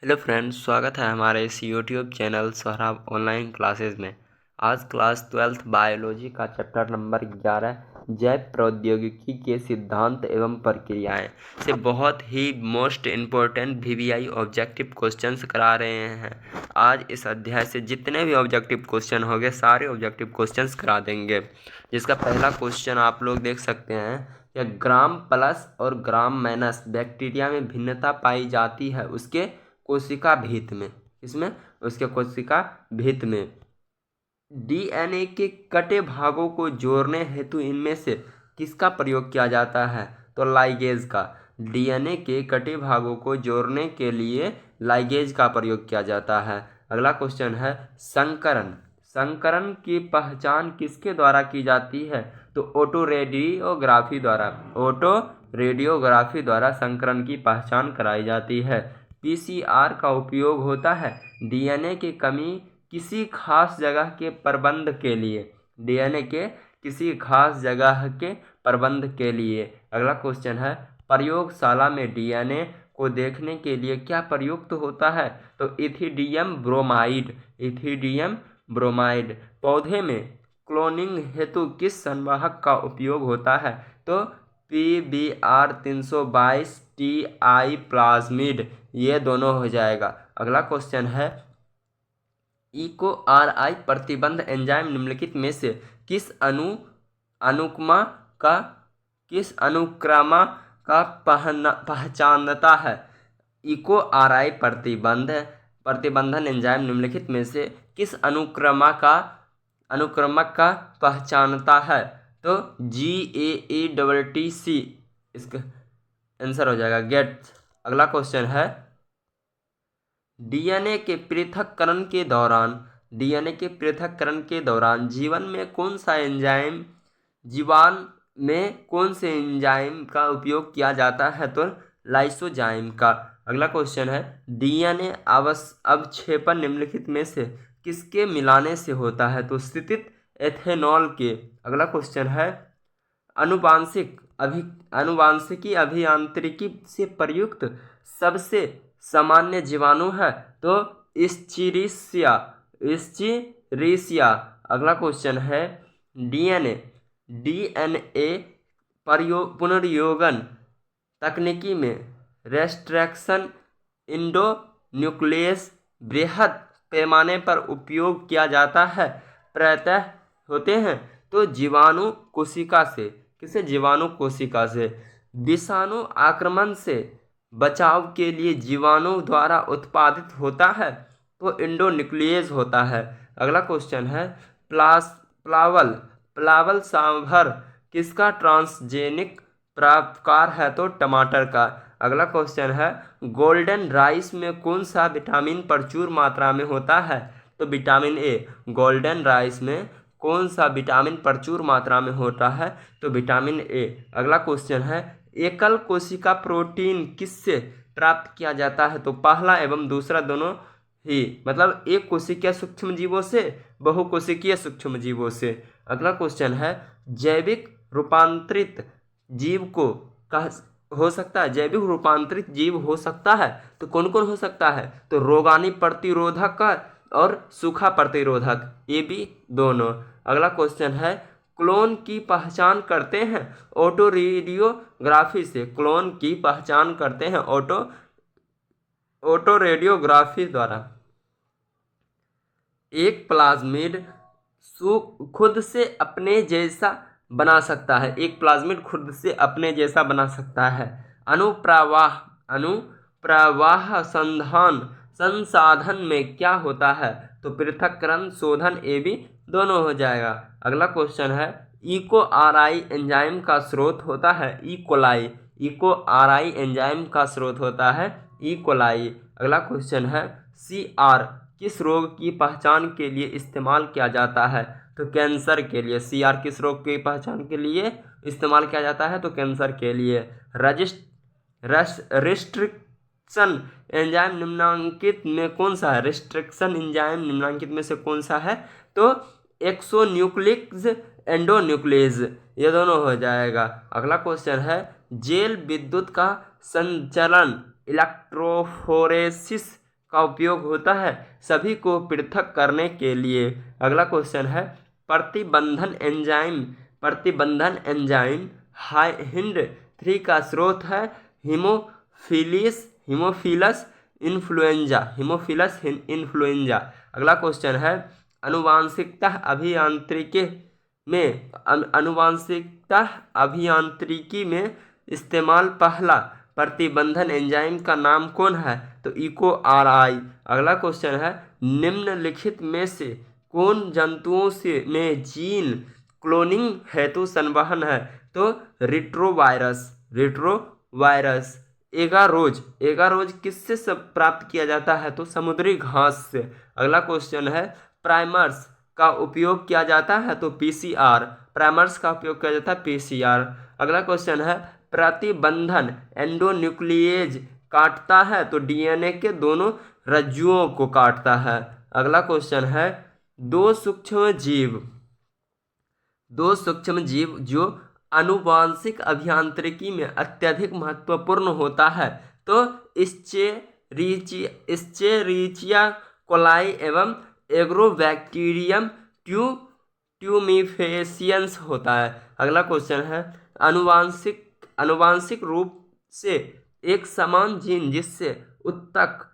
Hello friends, स्वागत है हमारे इस YouTube channel Sohrab online classes में। आज क्लास 12th बायोलॉजी का चैप्टर नंबर 11 जैव प्रौद्योगिकी के सिद्धांत एवं प्रक्रियाएं से बहुत ही most important VVI objective questions करा रहे हैं। आज इस अध्याय से जितने भी ऑब्जेक्टिव क्वेश्चन होंगे सारे ऑब्जेक्टिव क्वेश्चंस करा देंगे। जिसका पहला क्वेश्चन आप लोग देख सकते हैं कि ग्राम प्लस और ग्राम माइनस बैक्टीरिया में भिन्नता पाई जाती है उसके कोशिका भित्त में। इसमें उसके कोशिका भित्त में डीएनए के कटे भागों को जोड़ने हेतु इनमें से किसका प्रयोग किया जाता है? तो लाइगेज का। डीएनए के कटे भागों को जोड़ने के लिए लाइगेज का प्रयोग किया जाता है। अगला क्वेश्चन है संकरण। संकरण की पहचान किसके द्वारा की जाती है? तो ऑटो रेडियोग्राफी द्वारा। ऑटो रेडियोग्राफी द्वारा संकरण की पहचान कराई जाती है। पीसीआर का उपयोग होता है डीएनए की कमी किसी खास जगह के प्रबंध के लिए। डीएनए के किसी खास जगह के प्रबंध के लिए। अगला क्वेश्चन है प्रयोगशाला में डीएनए को देखने के लिए क्या प्रयुक्त होता है? तो इथिडियम ब्रोमाइड। Ethidium bromide. पौधे में क्लोनिंग हेतु किस संवाहक का उपयोग होता है? तो PBr 322 TI प्लाज्मिड। ये दोनों हो जाएगा। अगला क्वेश्चन है EcoRI प्रतिबंध एंजाइम निम्नलिखित में से किस अनुक्रमा का किस अनुक्रमा का पहचानता है? EcoRI प्रतिबंधन एंजाइम निम्नलिखित में से किस अनुक्रमक का पहचानता है? तो GAATTC इसका आंसर हो जाएगा गेट। अगला क्वेश्चन है डीएनए के पृथक्करण के दौरान जीवान में कौन से एंजाइम का उपयोग किया जाता है? तो लाइसोजाइम का। अगला क्वेश्चन है डीएनए अवक्षेपण निम्नलिखित में से किसके मिलाने से होता है? तो स्थितित एथेनॉल के। अगला क्वेश्चन है अनुवांशिकी अभियांत्रिकी से प्रयुक्त सबसे सामान्य जीवाणु है? तो इस्चीरिशिया। अगला क्वेश्चन है डीएनए पुनर्योगन तकनीकी में रेस्ट्रक्शन इंडोन्यूक्लियस बृहद पैमाने पर उपयोग किया जाता है प्रायतः होते हैं तो जीवाणु कोशिका से। किसे? जीवाणु कोशिका से। विषाणु आक्रमण से बचाव के लिए जीवाणु द्वारा उत्पादित होता है तो इंडोन्यूक्लियस होता है। अगला क्वेश्चन है प्लावल सांभर किसका ट्रांसजेनिक प्रकार है? तो टमाटर का। अगला क्वेश्चन है गोल्डन राइस में कौन सा विटामिन प्रचुर मात्रा में होता है? तो विटामिन ए। गोल्डन राइस में कौन सा विटामिन प्रचुर मात्रा में होता है? तो विटामिन ए। अगला क्वेश्चन है एकल कोशिका प्रोटीन किससे प्राप्त किया जाता है? तो पहला एवं दूसरा दोनों ही, मतलब एक कोशिकीय सूक्ष्म जीवों से, बहुकोशिकीय सूक्ष्म जीवों से। अगला क्वेश्चन है जैविक रूपांतरित जीव को हो सकता है, जैविक रूपांतरित जीव हो सकता है तो कौन कौन हो सकता है? तो रोगाणु प्रतिरोधक और सूखा प्रतिरोधक, ये भी दोनों। अगला क्वेश्चन है क्लोन की पहचान करते हैं ऑटो रेडियोग्राफी से। क्लोन की पहचान करते हैं ऑटो रेडियोग्राफी द्वारा। एक प्लाज्मिड खुद से अपने जैसा बना सकता है। एक प्लाज्मिड खुद से अपने जैसा बना सकता है। अनुप्रवाह संसाधन में क्या होता है? तो पृथक्करण शोधन, ये भी दोनों हो जाएगा। अगला क्वेश्चन है EcoRI एंजाइम का स्रोत होता है इकोलाई। EcoRI एंजाइम का स्रोत होता है इकोलाई। अगला क्वेश्चन है CR किस रोग की पहचान के लिए इस्तेमाल किया जाता है? तो कैंसर के लिए। CR किस रोग की पहचान के लिए इस्तेमाल किया जाता है? तो कैंसर के लिए। रिस्ट्रिक्शन एंजाइम निम्नांकित में कौन सा है? रिस्ट्रिक्शन एंजाइम निम्नांकित में से कौन सा है? तो एक्सोन्यूक्लियस एंडोन्यूक्लियस, ये दोनों हो जाएगा। अगला क्वेश्चन है जेल विद्युत का संचलन इलेक्ट्रोफोरेसिस का उपयोग होता है सभी को पृथक करने के लिए। अगला क्वेश्चन है प्रतिबंधन एंजाइम हिंड 3 का स्रोत है हीमोफिलस इन्फ्लुएंजा। अगला क्वेश्चन है अनुवांशिकता अभियांत्रिकी में इस्तेमाल पहला प्रतिबंधन एंजाइम का नाम कौन है? तो इको आर आई। अगला क्वेश्चन है निम्नलिखित में से कौन जंतुओं से में जीन क्लोनिंग हेतु संवहन है? तो रिट्रोवायरस। एगारोज किससे सब प्राप्त किया जाता है? तो समुद्री घास से। अगला क्वेश्चन है प्राइमर्स का उपयोग किया जाता है? तो पीसीआर। प्राइमर्स का उपयोग किया जाता है पीसीआर। अगला क्वेश्चन है प्रतिबंधन एंडोन्यूक्लिएज काटता है? तो डीएनए के दोनों रज्जुओं को काटता है। अगला क्वेश्चन है दो सूक्ष्म जीव जो आनुवांशिक अभियांत्रिकी में अत्यधिक महत्वपूर्ण होता है। तो इस्चेरिचिया कोलाई एवं एग्रोबैक्टीरियम ट्यूमिफेसियंस होता है। अगला क्वेश्चन है आनुवांशिक रूप से एक समान जीन जिससे उत्तक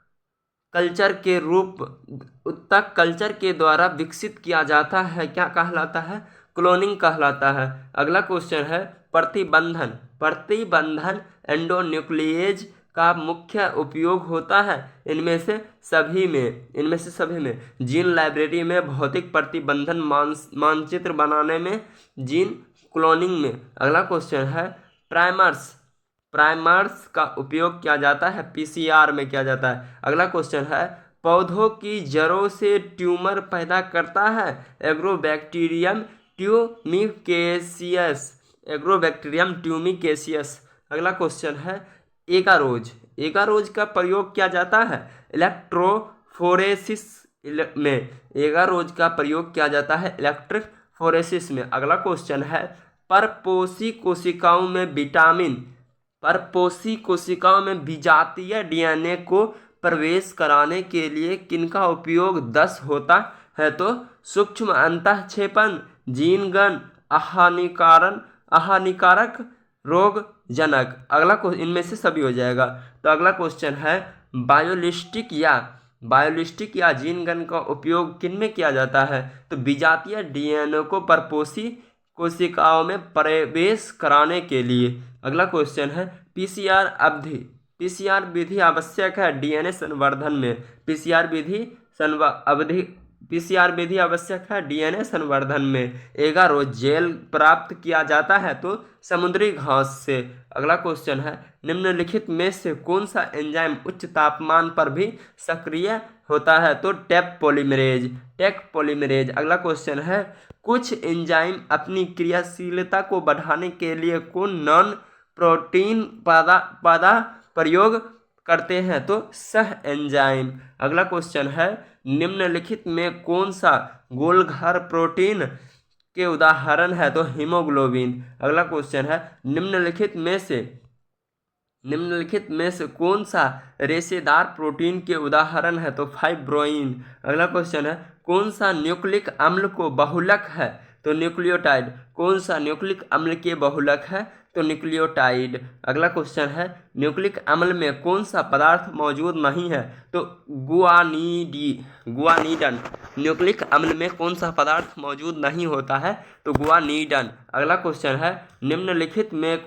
कल्चर के द्वारा विकसित किया जाता है क्या कहलाता है? क्लोनिंग कहलाता है। अगला क्वेश्चन है प्रतिबंधन एंडोन्यूक्लिएज का मुख्य उपयोग होता है इनमें से सभी में जीन लाइब्रेरी में, भौतिक प्रतिबंधन मानचित्र बनाने में, जीन क्लोनिंग में। अगला क्वेश्चन है प्राइमर्स का उपयोग किया जाता है पीसीआर में किया जाता है। अगला क्वेश्चन है पौधों की जड़ों से ट्यूमर पैदा करता है एग्रोबैक्टीरियम ट्यूमिकेसियस। अगला क्वेश्चन है एगारोज का प्रयोग किया जाता है इलेक्ट्रोफोरेसिस में। एगारोज का प्रयोग किया जाता है इलेक्ट्रिक फोरेसिस में। अगला क्वेश्चन है परपोषी कोशिकाओं में विजातीय डीएनए को प्रवेश कराने के लिए किनका उपयोग 10 होता है? तो सूक्ष्म अंतःक्षेपण, जीनगन, अहानिकारक, रोगजनक। अगला इनमें से सभी हो जाएगा। तो अगला क्वेश्चन है बायोलिस्टिक या जीनगन का उपयोग किन में किया जाता है? तो विजातीय डीएनए को परपोषी कोशिकाओं में प्रवेश कराने के लिए। अगला क्वेश्चन है पीसीआर विधि आवश्यक है डीएनए संवर्धन में। पीसीआर विधि आवश्यक है डीएनए संवर्धन में। एगारोज जेल प्राप्त किया जाता है तो समुद्री घास से। अगला क्वेश्चन है निम्नलिखित में से कौन सा एंजाइम उच्च तापमान पर भी सक्रिय होता है? तो टेक पॉलीमरेज। अगला क्वेश्चन है कुछ एंजाइम अपनी क्रियाशीलता को बढ़ाने के लिए कौन नॉन प्रोटीन पदा प्रयोग करते हैं? तो सह एंजाइम। अगला क्वेश्चन है निम्नलिखित में कौन सा गोलघर प्रोटीन के उदाहरण है? तो हीमोग्लोबिन। अगला क्वेश्चन है निम्नलिखित में से कौन सा रेशेदार प्रोटीन के उदाहरण है? तो फाइब्रोइन। अगला क्वेश्चन है कौन सा न्यूक्लिक अम्ल को बहुलक है? तो न्यूक्लियोटाइड। कौन सा न्यूक्लिक अम्ल के बहुलक है? तो न्यूक्लियोटाइड। अगला क्वेश्चन है न्यूक्लिक अम्ल में कौन सा पदार्थ मौजूद नहीं है? तो गुआनिडन। न्यूक्लिक अम्ल में कौन सा पदार्थ मौजूद नहीं होता है? तो गुआनिडन। अगला क्वेश्चन है निम्नलिखित में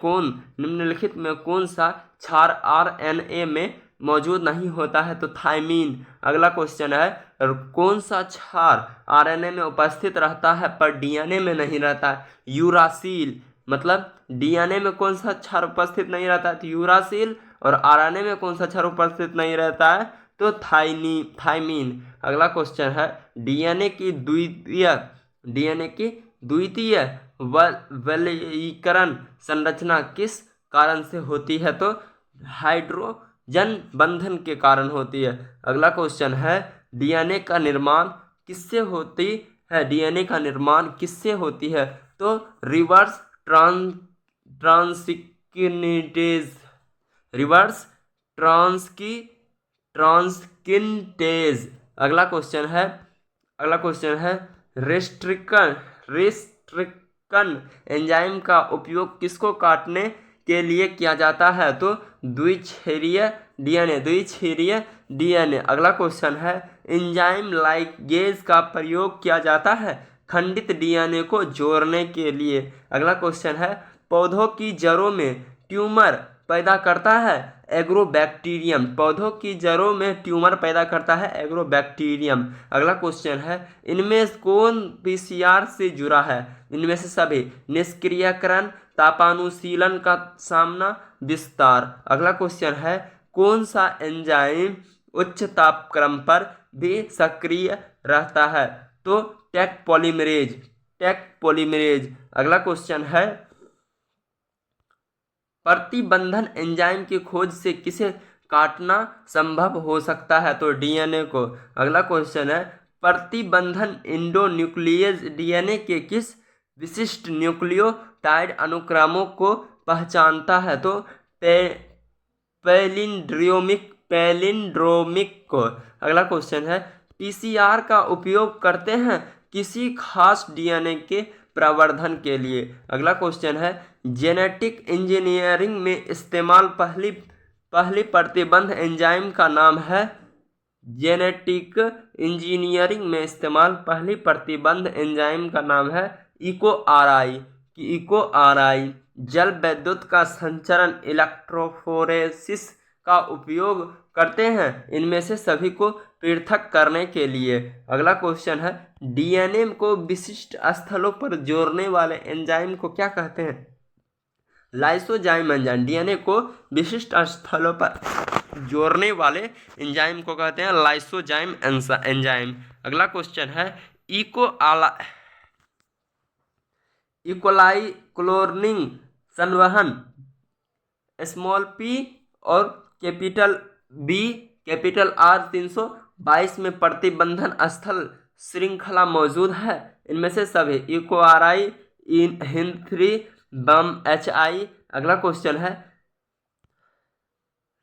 कौन सा क्षार आरएनए में मौजूद नहीं होता है? तो थायमीन। अगला क्वेश्चन है कौन सा क्षार आरएनए में उपस्थित रहता है पर डीएनए में नहीं रहता है? यूरासिल। मतलब डीएनए में कौन सा क्षार उपस्थित नहीं रहता है? तो यूरासिल। और आरएनए में कौन सा क्षार उपस्थित नहीं रहता है? तो थायमीन। अगला क्वेश्चन है डीएनए की द्वितीय वलयीकरण संरचना किस कारण से होती है? तो हाइड्रोजन बंधन के कारण होती है। अगला क्वेश्चन है डीएनए का निर्माण किससे होती है? तो रिवर्स ट्रांसक्रिप्टेज ट्रांसकिनेज। अगला क्वेश्चन है रिस्ट्रिक्शन एंजाइम का उपयोग किसको काटने के लिए किया जाता है? तो द्विक्षारीय डीएनए। अगला क्वेश्चन है एंजाइम लाइगेज का प्रयोग किया जाता है खंडित डीएनए को जोड़ने के लिए। अगला क्वेश्चन है पौधों की जड़ों में ट्यूमर पैदा करता है एग्रोबैक्टीरियम। पौधों की जड़ों में ट्यूमर पैदा करता है एग्रोबैक्टीरियम। अगला क्वेश्चन है इनमें कौन पीसीआर से जुड़ा है? इनमें से सभी। निष्क्रियकरण, तापानुशीलन का सामना, विस्तार। अगला क्वेश्चन है कौन सा एंजाइम उच्च तापक्रम पर भी सक्रिय रहता है? तो टेक पॉलीमरेज। अगला क्वेश्चन है प्रतिबंधन एंजाइम की खोज से किसे काटना संभव हो सकता है? तो डीएनए को। अगला क्वेश्चन है प्रतिबंधन एंडोन्यूक्लियेज डीएनए के किस विशिष्ट न्यूक्लियोटाइड अनुक्रमों को पहचानता है? तो पैलिंड्रोमिक को। अगला क्वेश्चन है पीसीआर का उपयोग करते हैं किसी खास डीएनए के प्रवर्धन के लिए। अगला क्वेश्चन है जेनेटिक इंजीनियरिंग में इस्तेमाल पहली प्रतिबंध एंजाइम का नाम है? जेनेटिक इंजीनियरिंग में इस्तेमाल पहली प्रतिबंध एंजाइम का नाम है इको आर आई। जल विद्युत का संचरण इलेक्ट्रोफोरेसिस का उपयोग करते हैं इनमें से सभी को पृथक करने के लिए। अगला क्वेश्चन है डीएनए को विशिष्ट स्थलों पर जोड़ने वाले एंजाइम को क्या कहते हैं? Lysozyme enzyme. डीएनए को विशिष्ट स्थलों पर जोड़ने वाले एंजाइम को कहते हैं लाइसोजाइम एंजाइम। अगला क्वेश्चन है इकोलाई क्लोनिंग संवहन स्मॉल पी और कैपिटल बी कैपिटल आर 322 में प्रतिबंधन स्थल श्रृंखला मौजूद है इनमें से सभी। Eco R I, Hind, Bam HI। अगला क्वेश्चन है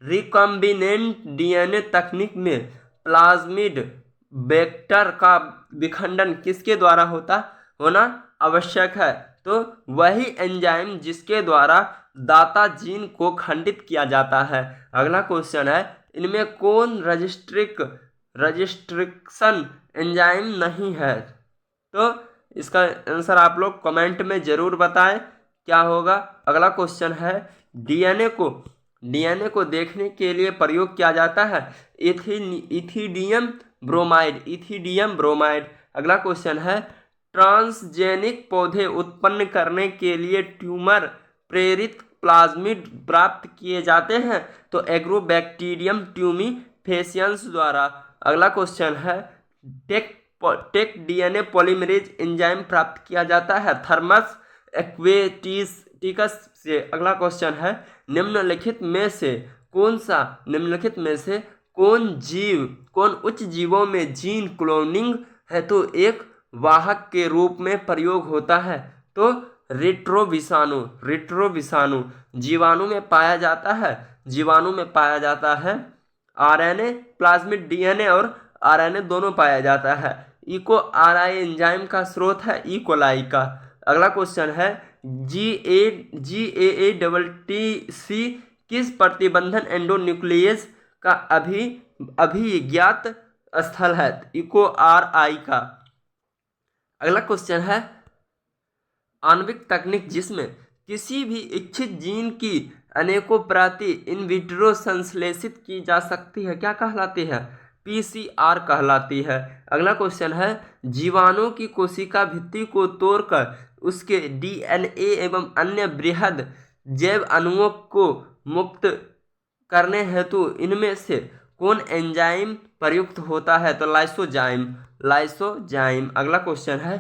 रिकॉम्बिनेंट डीएनए तकनीक में प्लाज्मिड वेक्टर का विखंडन किसके द्वारा होना आवश्यक है? तो वही एंजाइम जिसके द्वारा दाता जीन को खंडित किया जाता है। अगला क्वेश्चन है इनमें कौन रजिस्ट्रिक्शन एंजाइम नहीं है? तो इसका आंसर आप लोग कमेंट में जरूर बताएं क्या होगा। अगला क्वेश्चन है डीएनए को देखने के लिए प्रयोग किया जाता है इथिडियम ब्रोमाइड। अगला क्वेश्चन है ट्रांसजेनिक पौधे उत्पन्न करने के लिए ट्यूमर प्रेरित प्लाज्मिड प्राप्त किए जाते हैं तो एग्रोबैक्टीरियम ट्यूमीफेसियंस द्वारा। अगला क्वेश्चन है टेक डीएनए पॉलीमरेज एंजाइम प्राप्त किया जाता है थर्मस एक्वेटिकस से। अगला क्वेश्चन है निम्नलिखित में से कौन उच्च जीवों में जीन क्लोनिंग है तो एक वाहक के रूप में प्रयोग होता है? तो रेट्रोविषाणु जीवाणु में पाया जाता है आरएनए, प्लाज्मिड डीएनए और आरएनए दोनों पाया जाता है। इको आर आई एंजाइम का स्रोत है ई कोलाई का। अगला क्वेश्चन है GAATTC किस प्रतिबंधन एंडोन्यूक्लियेज का अभिज्ञात स्थल है? इको आर आई का। अगला क्वेश्चन है आणविक तकनीक जिसमें किसी भी इच्छित जीन की अनेकों प्रति इन विट्रो संश्लेषित की जा सकती है क्या कहलाती है? PCR कहलाती है। अगला क्वेश्चन है जीवाणु की कोशिका भित्ति को तोड़कर उसके DNA एवं अन्य बृहद जैव अणुओं को मुक्त करने हेतु इनमें से कौन एंजाइम प्रयुक्त होता है? तो लाइसोजाइम। अगला क्वेश्चन है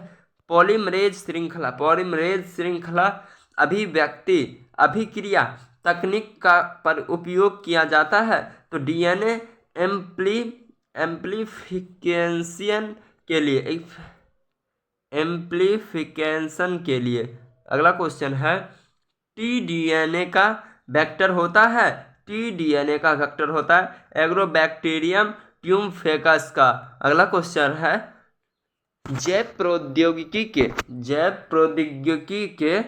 पॉलीमरेज श्रृंखला अभिक्रिया तकनीक का पर उपयोग किया जाता है तो डीएनए एम्प्लीफिकेशन के लिए। अगला क्वेश्चन है टीडीएनए का वेक्टर होता है टी-डीएनए का वेक्टर होता है एग्रोबैक्टीरियम ट्यूम्फेकस का। अगला क्वेश्चन है जैव प्रौद्योगिकी के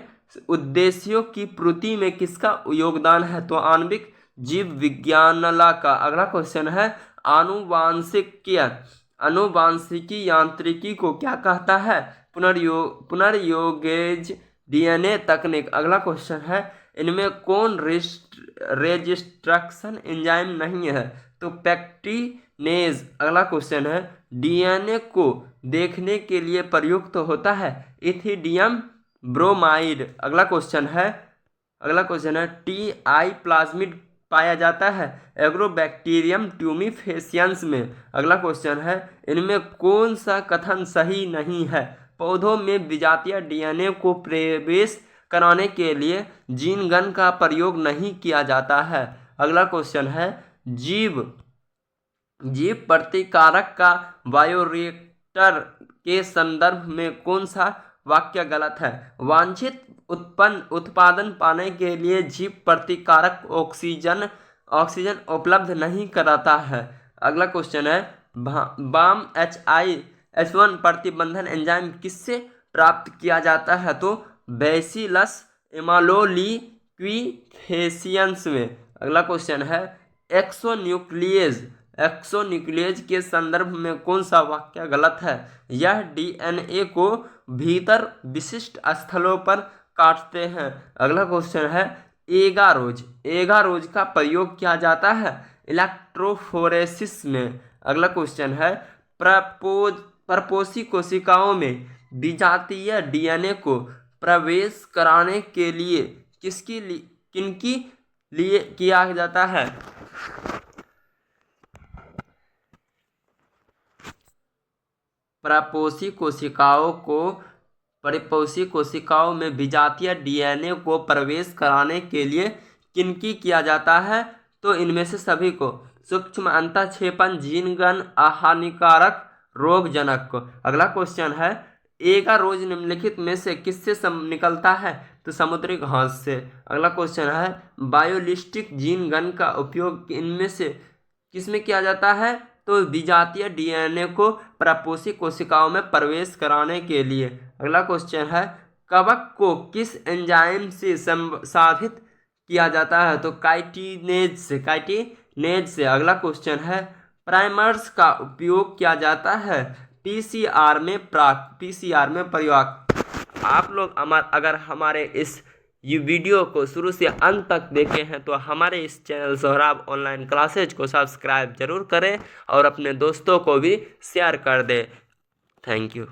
उद्देश्यों की पूर्ति में किसका योगदान है? तो आणविक जीव विज्ञानला का। अगला क्वेश्चन है आनुवांशिकी यांत्रिकी को क्या कहता है? पुनर्योगेज डीएनए तकनीक। अगला क्वेश्चन है इनमें कौन रेजिस्ट्रेशन एंजाइम नहीं है? तो पेक्टिनेज। अगला क्वेश्चन है डीएनए को देखने के लिए प्रयुक्त होता है इथिडियम ब्रोमाइड। अगला क्वेश्चन है टी.आई. प्लाज्मिड पाया जाता है एग्रोबैक्टीरियम ट्यूमीफेसियंस में। अगला क्वेश्चन है इनमें कौन सा कथन सही नहीं है? पौधों में विजातीय डीएनए को प्रवेश कराने के लिए जीन गन का प्रयोग नहीं किया जाता है। अगला क्वेश्चन है जीव प्रतिकारक का बायोरिएक्टर के संदर्भ में कौन सा वाक्य गलत है? वांछित उत्पादन पाने के लिए जीव प्रतिकारक ऑक्सीजन उपलब्ध नहीं कराता है। अगला क्वेश्चन है बाम H1 प्रतिबंधन एंजाइम किससे प्राप्त किया जाता है? तो बैसिलस एमालोलिक्विफेसियंस में। अगला क्वेश्चन है एक्सोन्यूक्लियेज के संदर्भ में कौन सा वाक्य गलत है? यह डीएनए को भीतर विशिष्ट स्थलों पर काटते हैं। अगला क्वेश्चन है एगारोज का प्रयोग किया जाता है इलेक्ट्रोफोरेसिस में। अगला क्वेश्चन है परपोषी कोशिकाओं में विजातीय डीएनए को प्रवेश कराने के लिए किनकी लिए किया जाता है? परिपोषी कोशिकाओं में विजातीय डीएनए को प्रवेश कराने के लिए किनकी किया जाता है? तो इनमें से सभी को। सूक्ष्म अंतःक्षेपण जीनगन हानिकारक रोगजनक को। अगला क्वेश्चन है एगारोज निम्नलिखित में से किससे निकलता है? तो समुद्री घास से। अगला क्वेश्चन है बायोलिस्टिक जीन गन का उपयोग इनमें से किसमें किया जाता है? तो विजातीय डीएनए को परिपोषी कोशिकाओं में प्रवेश कराने के लिए। अगला क्वेश्चन है कवक को किस एंजाइम से संसाधित किया जाता है? तो काइटिनेज से। अगला क्वेश्चन है प्राइमर्स का उपयोग किया जाता है पीसीआर में प्रयोग। आप लोग अगर हमारे इस वीडियो को शुरू से अंत तक देखे हैं तो हमारे इस चैनल सोहराब ऑनलाइन क्लासेज को सब्सक्राइब जरूर करें और अपने दोस्तों को भी शेयर कर दें। Thank you.